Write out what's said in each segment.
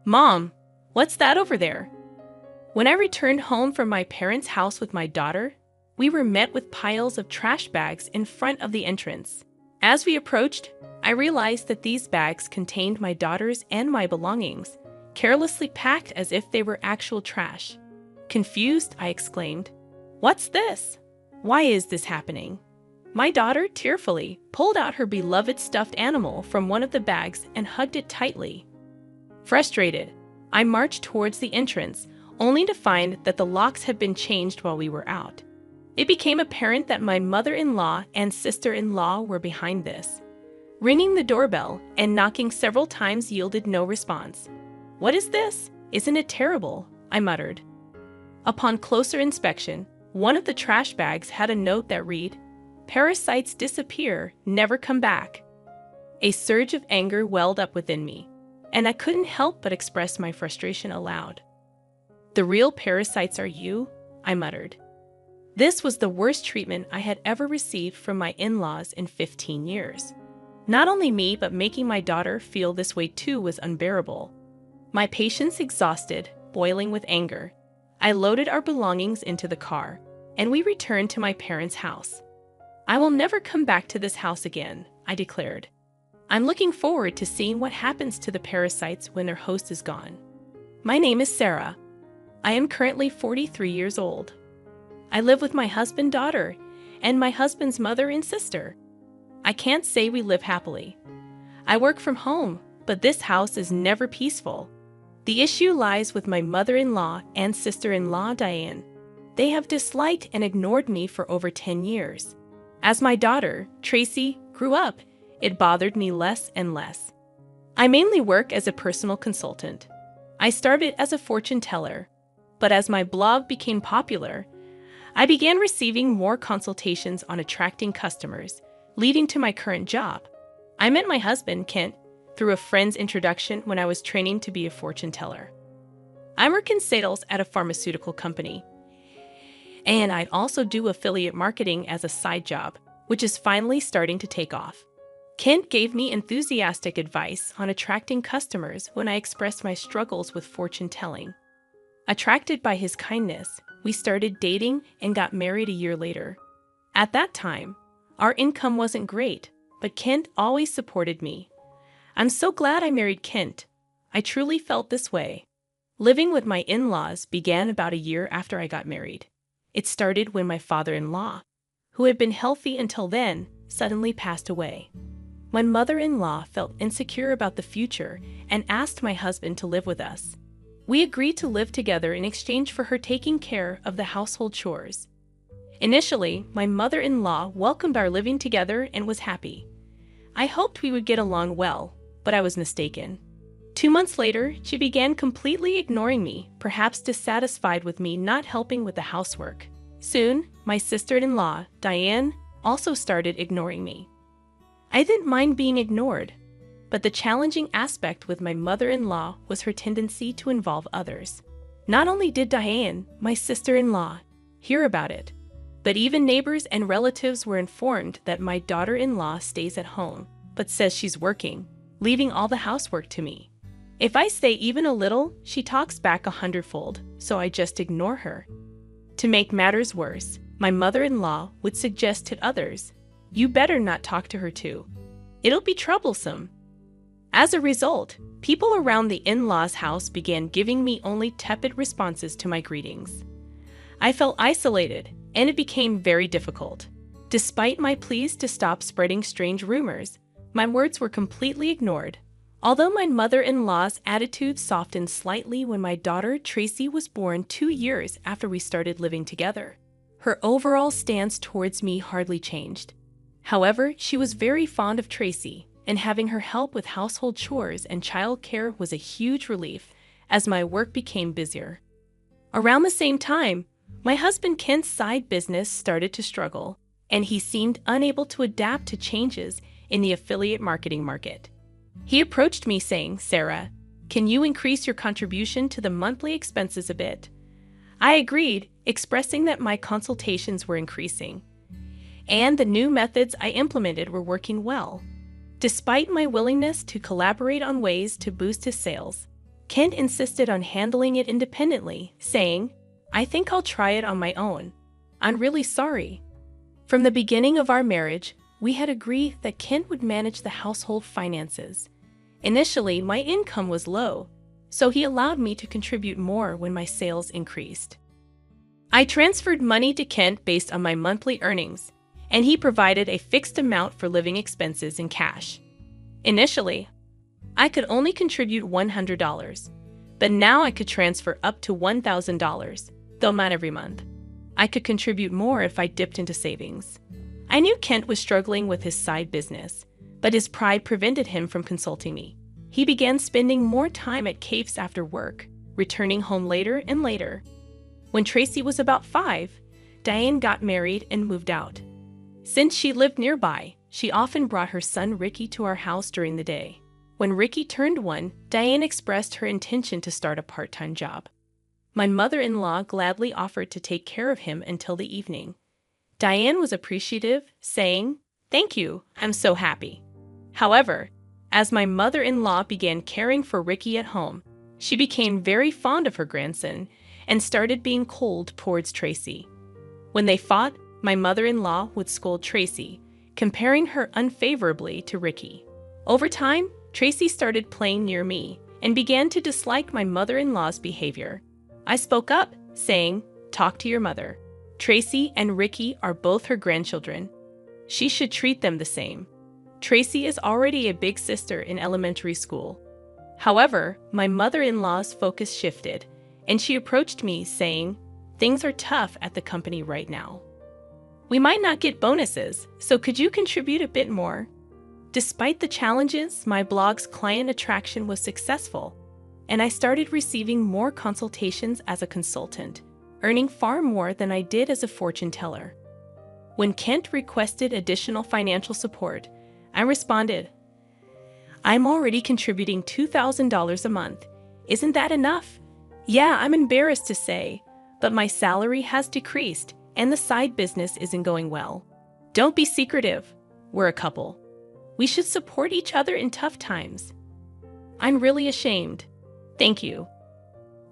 Mom, what's that over there? When I returned home from my parents' house with my daughter, we were met with piles of trash bags in front of the entrance. As we approached, I realized that these bags contained my daughter's and my belongings, carelessly packed as if they were actual trash. Confused, I exclaimed, "What's this? Why is this happening?" My daughter tearfully pulled out her beloved stuffed animal from one of the bags and hugged it tightly. Frustrated, I marched towards the entrance, only to find that the locks had been changed while we were out. It became apparent that my mother-in-law and sister-in-law were behind this. Ringing the doorbell and knocking several times yielded no response. "What is this? Isn't it terrible?" I muttered. Upon closer inspection, one of the trash bags had a note that read, "Parasites disappear, never come back." A surge of anger welled up within me, and I couldn't help but express my frustration aloud. "The real parasites are you," I muttered. This was the worst treatment I had ever received from my in-laws in 15 years. Not only me, but making my daughter feel this way too was unbearable. My patience exhausted, boiling with anger, I loaded our belongings into the car, and we returned to my parents' house. "I will never come back to this house again," I declared. "I'm looking forward to seeing what happens to the parasites when their host is gone." My name is Sarah. I am currently 43 years old. I live with my husband, daughter, and my husband's mother and sister. I can't say we live happily. I work from home, but this house is never peaceful. The issue lies with my mother-in-law and sister-in-law, Diane. They have disliked and ignored me for over 10 years. As my daughter, Tracy, grew up, it bothered me less and less. I mainly work as a personal consultant. I started as a fortune teller, but as my blog became popular, I began receiving more consultations on attracting customers, leading to my current job. I met my husband, Kent, through a friend's introduction when I was training to be a fortune teller. I work in sales at a pharmaceutical company, and I also do affiliate marketing as a side job, which is finally starting to take off. Kent gave me enthusiastic advice on attracting customers when I expressed my struggles with fortune telling. Attracted by his kindness, we started dating and got married a year later. At that time, our income wasn't great, but Kent always supported me. I'm so glad I married Kent. I truly felt this way. Living with my in-laws began about a year after I got married. It started when my father-in-law, who had been healthy until then, suddenly passed away. My mother-in-law felt insecure about the future and asked my husband to live with us. We agreed to live together in exchange for her taking care of the household chores. Initially, my mother-in-law welcomed our living together and was happy. I hoped we would get along well, but I was mistaken. 2 months later, she began completely ignoring me, perhaps dissatisfied with me not helping with the housework. Soon, my sister-in-law, Diane, also started ignoring me. I didn't mind being ignored, but the challenging aspect with my mother-in-law was her tendency to involve others. Not only did Diane, my sister-in-law, hear about it, but even neighbors and relatives were informed that my daughter-in-law stays at home, but says she's working, leaving all the housework to me. If I say even a little, she talks back 100-fold, so I just ignore her. To make matters worse, my mother-in-law would suggest to others, "You better not talk to her too. It'll be troublesome." As a result, people around the in-laws' house began giving me only tepid responses to my greetings. I felt isolated, and it became very difficult. Despite my pleas to stop spreading strange rumors, my words were completely ignored. Although my mother-in-law's attitude softened slightly when my daughter Tracy was born 2 years after we started living together, her overall stance towards me hardly changed. However, she was very fond of Tracy, and having her help with household chores and child care was a huge relief as my work became busier. Around the same time, my husband Kent's side business started to struggle, and he seemed unable to adapt to changes in the affiliate marketing market. He approached me saying, "Sarah, can you increase your contribution to the monthly expenses a bit?" I agreed, expressing that my consultations were increasing, and the new methods I implemented were working well. Despite my willingness to collaborate on ways to boost his sales, Kent insisted on handling it independently, saying, "I think I'll try it on my own. I'm really sorry." From the beginning of our marriage, we had agreed that Kent would manage the household finances. Initially, my income was low, so he allowed me to contribute more when my sales increased. I transferred money to Kent based on my monthly earnings, and he provided a fixed amount for living expenses in cash. Initially, I could only contribute $100, but now I could transfer up to $1,000, though not every month. I could contribute more if I dipped into savings. I knew Kent was struggling with his side business, but his pride prevented him from consulting me. He began spending more time at cafes after work, returning home later and later. When Tracy was about 5, Diane got married and moved out. Since she lived nearby, she often brought her son Ricky to our house during the day. When Ricky turned 1, Diane expressed her intention to start a part-time job. My mother-in-law gladly offered to take care of him until the evening. Diane was appreciative, saying, "Thank you, I'm so happy." However, as my mother-in-law began caring for Ricky at home, she became very fond of her grandson and started being cold towards Tracy. When they fought, my mother-in-law would scold Tracy, comparing her unfavorably to Ricky. Over time, Tracy started playing near me and began to dislike my mother-in-law's behavior. I spoke up, saying, "Talk to your mother. Tracy and Ricky are both her grandchildren. She should treat them the same. Tracy is already a big sister in elementary school." However, my mother-in-law's focus shifted, and she approached me saying, "Things are tough at the company right now. We might not get bonuses, so could you contribute a bit more?" Despite the challenges, my blog's client attraction was successful, and I started receiving more consultations as a consultant, earning far more than I did as a fortune teller. When Kent requested additional financial support, I responded, "I'm already contributing $2,000 a month. Isn't that enough?" "Yeah, I'm embarrassed to say, but my salary has decreased and the side business isn't going well." "Don't be secretive. We're a couple. We should support each other in tough times." "I'm really ashamed." "Thank you."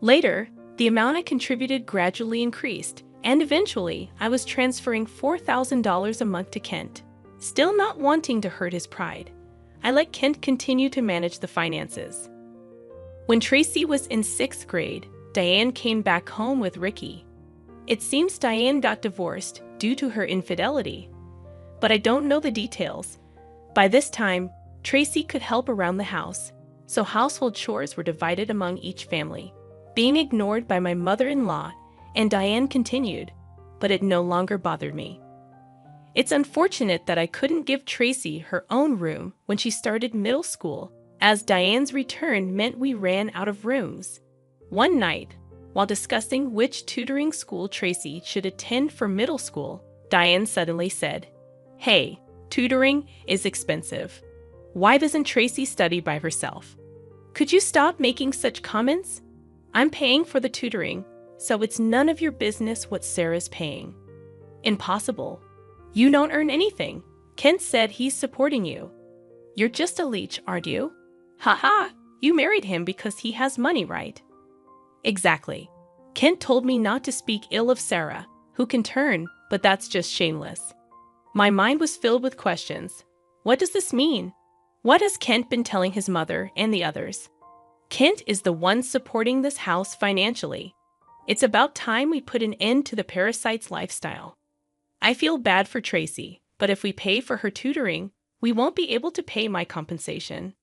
Later, the amount I contributed gradually increased, and eventually I was transferring $4,000 a month to Kent. Still not wanting to hurt his pride, I let Kent continue to manage the finances. When Tracy was in 6th grade, Diane came back home with Ricky. It seems Diane got divorced due to her infidelity, but I don't know the details. By this time, Tracy could help around the house, so household chores were divided among each family, being ignored by my mother-in-law, and Diane continued, but it no longer bothered me. It's unfortunate that I couldn't give Tracy her own room when she started middle school, as Diane's return meant we ran out of rooms. One night, while discussing which tutoring school Tracy should attend for middle school, Diane suddenly said, "Hey, tutoring is expensive. Why doesn't Tracy study by herself? Could you stop making such comments? I'm paying for the tutoring, so it's none of your business what Sarah's paying." "Impossible. You don't earn anything. Kent said he's supporting you. You're just a leech, aren't you? Ha, you married him because he has money, right?" "Exactly. Kent told me not to speak ill of Sarah, who can turn, but that's just shameless." My mind was filled with questions. What does this mean? What has Kent been telling his mother and the others? Kent is the one supporting this house financially. It's about time we put an end to the parasite's lifestyle. I feel bad for Tracy, but if we pay for her tutoring, we won't be able to pay my compensation.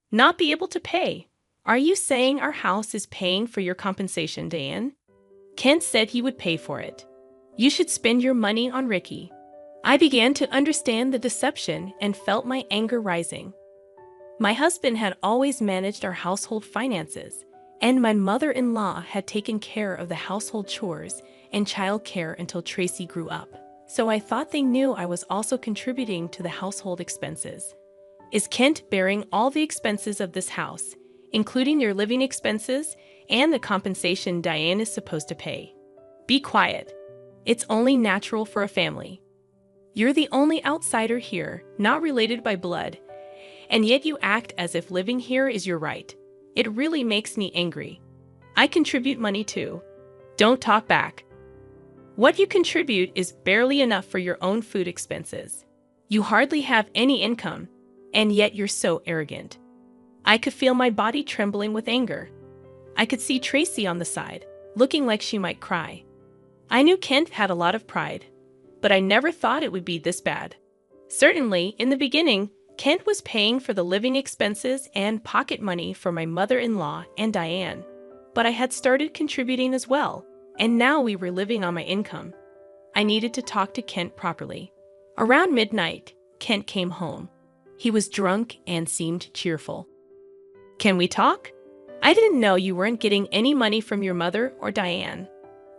Not be able to pay? Are you saying our house is paying for your compensation, Diane? Kent said he would pay for it. You should spend your money on Ricky. I began to understand the deception and felt my anger rising. My husband had always managed our household finances, and my mother-in-law had taken care of the household chores and childcare until Tracy grew up. So I thought they knew I was also contributing to the household expenses. Is Kent bearing all the expenses of this house, including your living expenses and the compensation Diane is supposed to pay? Be quiet. It's only natural for a family. You're the only outsider here, not related by blood, and yet you act as if living here is your right. It really makes me angry. I contribute money too. Don't talk back. What you contribute is barely enough for your own food expenses. You hardly have any income, and yet you're so arrogant. I could feel my body trembling with anger. I could see Tracy on the side, looking like she might cry. I knew Kent had a lot of pride, but I never thought it would be this bad. Certainly, in the beginning, Kent was paying for the living expenses and pocket money for my mother-in-law and Diane. But I had started contributing as well, and now we were living on my income. I needed to talk to Kent properly. Around midnight, Kent came home. He was drunk and seemed cheerful. "Can we talk? I didn't know you weren't getting any money from your mother or Diane.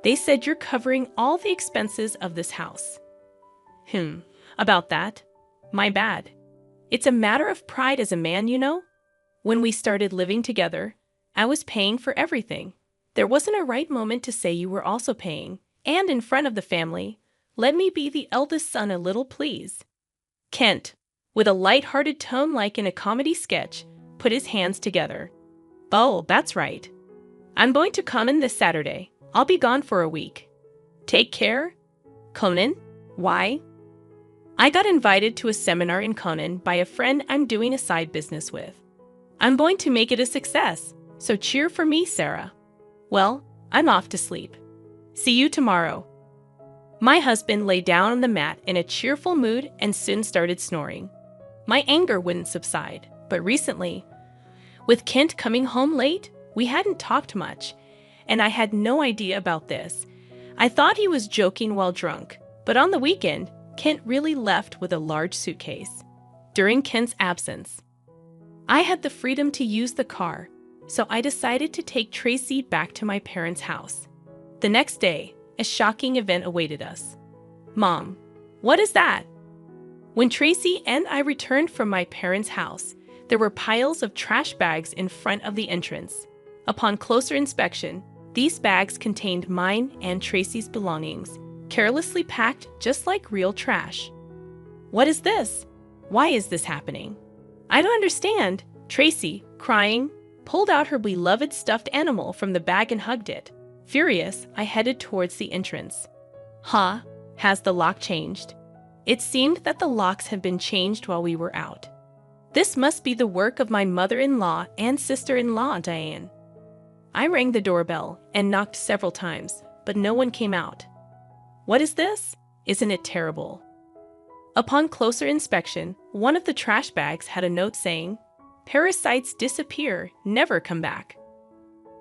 They said you're covering all the expenses of this house." About that. My bad. It's a matter of pride as a man, you know? When we started living together, I was paying for everything. There wasn't a right moment to say you were also paying, and in front of the family, let me be the eldest son a little, please. Kent, with a light-hearted tone like in a comedy sketch, put his hands together. "Oh, that's right. I'm going to Conan this Saturday. I'll be gone for a week. Take care." "Conan? Why?" "I got invited to a seminar in Conan by a friend I'm doing a side business with. I'm going to make it a success, so cheer for me, Sarah." "Well, I'm off to sleep. See you tomorrow." My husband lay down on the mat in a cheerful mood and soon started snoring. My anger wouldn't subside, but recently, with Kent coming home late, we hadn't talked much, and I had no idea about this. I thought he was joking while drunk, but on the weekend, Kent really left with a large suitcase. During Kent's absence, I had the freedom to use the car, so I decided to take Tracy back to my parents' house. The next day, a shocking event awaited us. "Mom, what is that?" When Tracy and I returned from my parents' house, there were piles of trash bags in front of the entrance. Upon closer inspection, these bags contained mine and Tracy's belongings, carelessly packed just like real trash. "What is this? Why is this happening?" "I don't understand." Tracy, crying, pulled out her beloved stuffed animal from the bag and hugged it. Furious, I headed towards the entrance. Has the lock changed?" It seemed that the locks had been changed while we were out. This must be the work of my mother-in-law and sister-in-law, Diane. I rang the doorbell and knocked several times, but no one came out. What is this? Isn't it terrible? Upon closer inspection, one of the trash bags had a note saying, "Parasites disappear, never come back."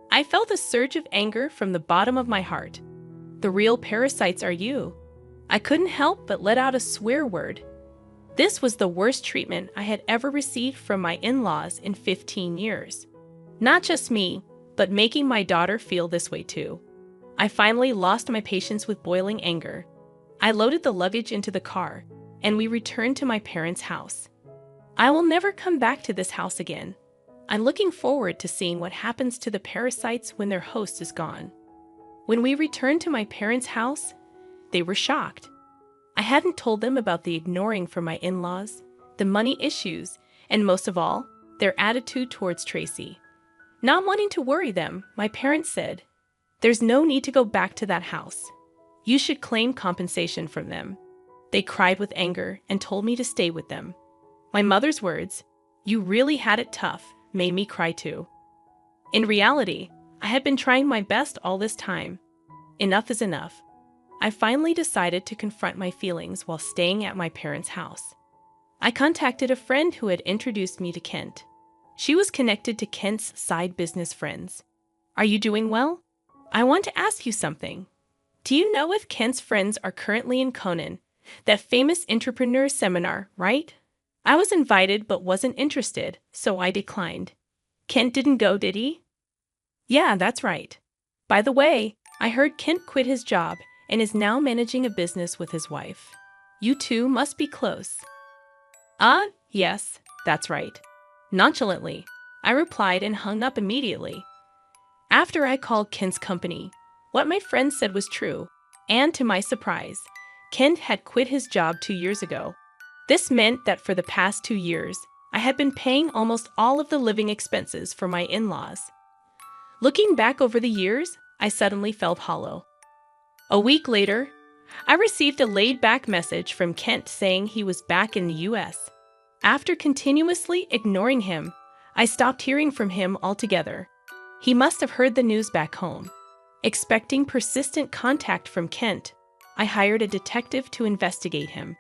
I felt a surge of anger from the bottom of my heart. The real parasites are you. I couldn't help but let out a swear word. This was the worst treatment I had ever received from my in-laws in 15 years. Not just me, but making my daughter feel this way too. I finally lost my patience with boiling anger. I loaded the luggage into the car, and we returned to my parents' house. I will never come back to this house again. I'm looking forward to seeing what happens to the parasites when their host is gone. When we returned to my parents' house, they were shocked. I hadn't told them about the ignoring from my in-laws, the money issues, and most of all, their attitude towards Tracy. Not wanting to worry them, my parents said, "There's no need to go back to that house. You should claim compensation from them." They cried with anger and told me to stay with them. My mother's words, "You really had it tough," made me cry too. In reality, I had been trying my best all this time. Enough is enough. I finally decided to confront my feelings while staying at my parents' house. I contacted a friend who had introduced me to Kent. She was connected to Kent's side business friends. "Are you doing well? I want to ask you something. Do you know if Kent's friends are currently in Conan, that famous entrepreneur seminar, right? I was invited but wasn't interested, so I declined." "Kent didn't go, did he?" "Yeah, that's right. By the way, I heard Kent quit his job and is now managing a business with his wife. You two must be close." Yes, that's right." Nonchalantly, I replied and hung up immediately. After I called Kent's company, what my friend said was true, and to my surprise, Kent had quit his job 2 years ago. This meant that for the past 2 years, I had been paying almost all of the living expenses for my in-laws. Looking back over the years, I suddenly felt hollow. A week later, I received a laid-back message from Kent saying he was back in the US. After continuously ignoring him, I stopped hearing from him altogether. He must have heard the news back home. Expecting persistent contact from Kent, I hired a detective to investigate him.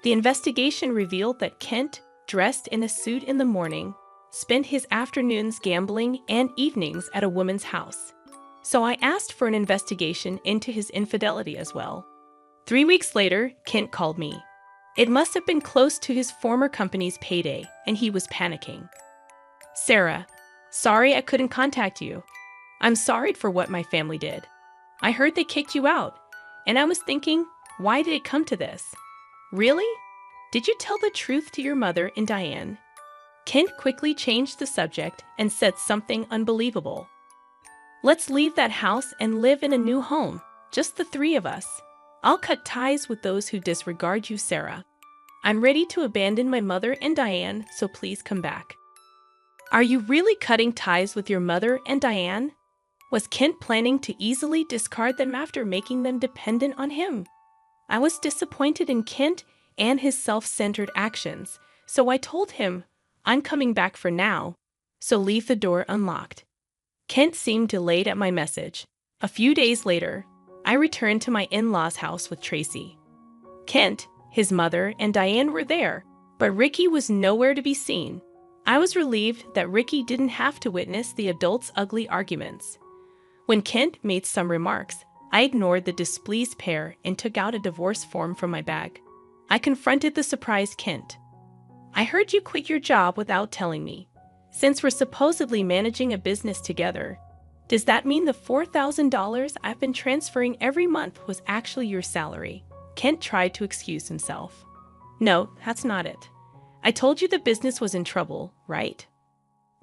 The investigation revealed that Kent, dressed in a suit in the morning, spent his afternoons gambling and evenings at a woman's house. So I asked for an investigation into his infidelity as well. 3 weeks later, Kent called me. It must have been close to his former company's payday, and he was panicking. "Sarah, sorry I couldn't contact you. I'm sorry for what my family did. I heard they kicked you out, and I was thinking, why did it come to this? Really? Did you tell the truth to your mother and Diane?" Kent quickly changed the subject and said something unbelievable. "Let's leave that house and live in a new home, just the three of us. I'll cut ties with those who disregard you, Sarah. I'm ready to abandon my mother and Diane, so please come back." Are you really cutting ties with your mother and Diane? Was Kent planning to easily discard them after making them dependent on him? I was disappointed in Kent and his self-centered actions, so I told him, "I'm coming back for now, so leave the door unlocked." Kent seemed delayed at my message. A few days later, I returned to my in-laws' house with Tracy. Kent, his mother, and Diane were there, but Ricky was nowhere to be seen. I was relieved that Ricky didn't have to witness the adults' ugly arguments. When Kent made some remarks, I ignored the displeased pair and took out a divorce form from my bag. I confronted the surprised Kent. "I heard you quit your job without telling me. Since we're supposedly managing a business together, does that mean the $4,000 I've been transferring every month was actually your salary?" Kent tried to excuse himself. "No, that's not it. I told you the business was in trouble, right?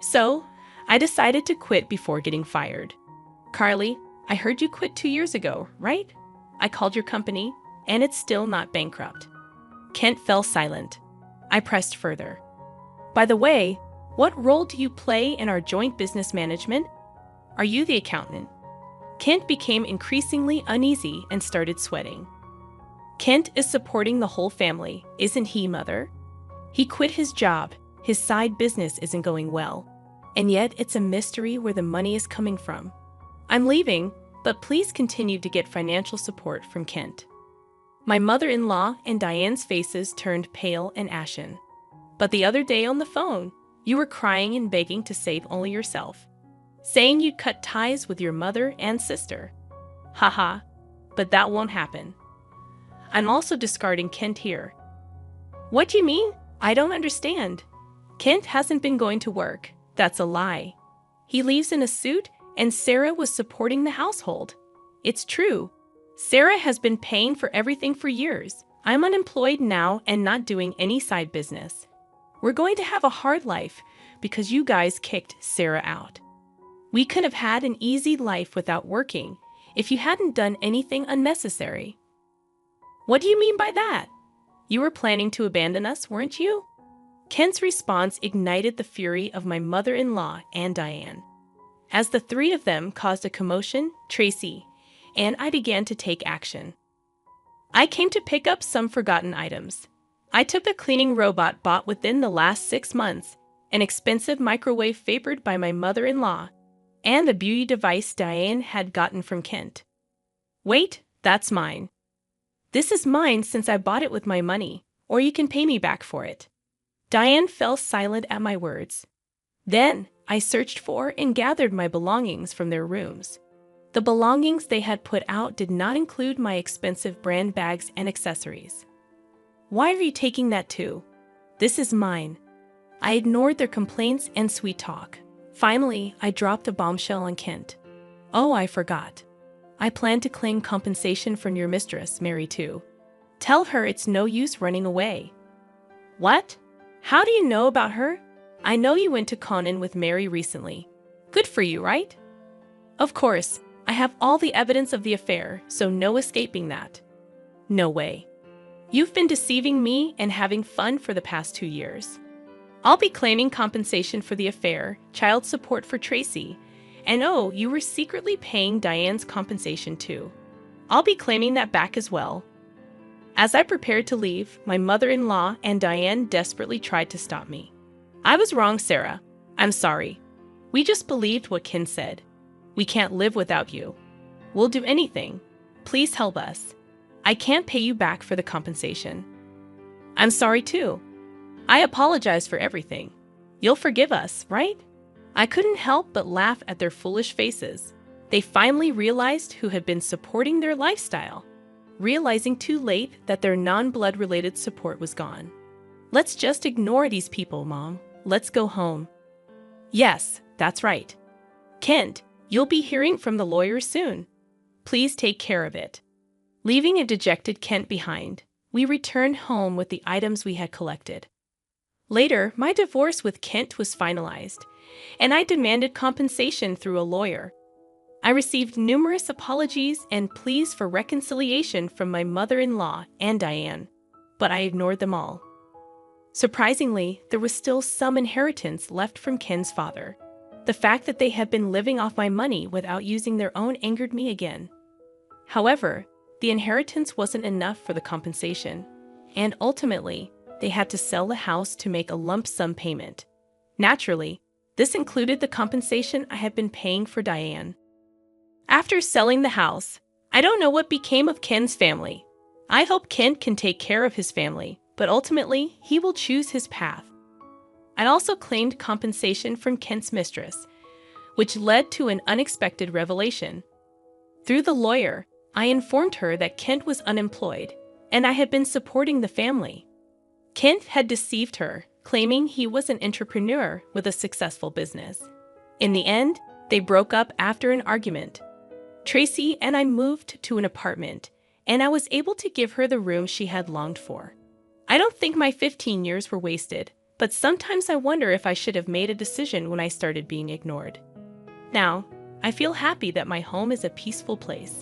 So, I decided to quit before getting fired. Carly, I heard you quit 2 years ago, right? I called your company, and it's still not bankrupt." Kent fell silent. I pressed further. "By the way, what role do you play in our joint business management? Are you the accountant?" Kent became increasingly uneasy and started sweating. "Kent is supporting the whole family, isn't he, Mother? He quit his job, his side business isn't going well, and yet it's a mystery where the money is coming from. I'm leaving, but please continue to get financial support from Kent." My mother-in-law and Diane's faces turned pale and ashen. "But the other day on the phone, you were crying and begging to save only yourself, saying you'd cut ties with your mother and sister. Haha, but that won't happen. I'm also discarding Kent here." "What do you mean? I don't understand. Kent hasn't been going to work. That's a lie. He leaves in a suit, and Sarah was supporting the household. It's true. Sarah has been paying for everything for years. I'm unemployed now and not doing any side business. We're going to have a hard life because you guys kicked Sarah out. We could have had an easy life without working if you hadn't done anything unnecessary." "What do you mean by that? You were planning to abandon us, weren't you?" Kent's response ignited the fury of my mother-in-law and Diane. As the three of them caused a commotion, Tracy and I began to take action. I came to pick up some forgotten items. I took a cleaning robot bought within the last 6 months, an expensive microwave favored by my mother-in-law, and a beauty device Diane had gotten from Kent. "Wait, that's mine. This is mine since I bought it with my money, or you can pay me back for it." Diane fell silent at my words. Then I searched for and gathered my belongings from their rooms. The belongings they had put out did not include my expensive brand bags and accessories. "Why are you taking that too? This is mine." I ignored their complaints and sweet talk. Finally, I dropped a bombshell on Kent. "Oh, I forgot. I plan to claim compensation from your mistress, Mary, too. Tell her it's no use running away." "What? How do you know about her? I know you went to Conan with Mary recently. Good for you, right?" "Of course. I have all the evidence of the affair, so no escaping that." "No way. You've been deceiving me and having fun for the past 2 years." I'll be claiming compensation for the affair, child support for Tracy, and oh, you were secretly paying Diane's compensation too. I'll be claiming that back as well. As I prepared to leave, my mother-in-law and Diane desperately tried to stop me. I was wrong, Sarah. I'm sorry. We just believed what Ken said. We can't live without you. We'll do anything. Please help us. I can't pay you back for the compensation. I'm sorry too. I apologize for everything. You'll forgive us, right? I couldn't help but laugh at their foolish faces. They finally realized who had been supporting their lifestyle, realizing too late that their non-blood related support was gone. Let's just ignore these people, Mom. Let's go home. Yes, that's right. Kent, you'll be hearing from the lawyers soon. Please take care of it. Leaving a dejected Kent behind, we returned home with the items we had collected. Later, my divorce with Kent was finalized, and I demanded compensation through a lawyer. I received numerous apologies and pleas for reconciliation from my mother-in-law and Diane, but I ignored them all. Surprisingly, there was still some inheritance left from Ken's father. The fact that they had been living off my money without using their own angered me again. However, the inheritance wasn't enough for the compensation, and ultimately, they had to sell the house to make a lump sum payment. Naturally, this included the compensation I had been paying for Diane. After selling the house, I don't know what became of Ken's family. I hope Ken can take care of his family, but ultimately, he will choose his path. I also claimed compensation from Kent's mistress, which led to an unexpected revelation. Through the lawyer, I informed her that Kent was unemployed, and I had been supporting the family. Kent had deceived her, claiming he was an entrepreneur with a successful business. In the end, they broke up after an argument. Tracy and I moved to an apartment, and I was able to give her the room she had longed for. I don't think my 15 years were wasted, but sometimes I wonder if I should have made a decision when I started being ignored. Now, I feel happy that my home is a peaceful place.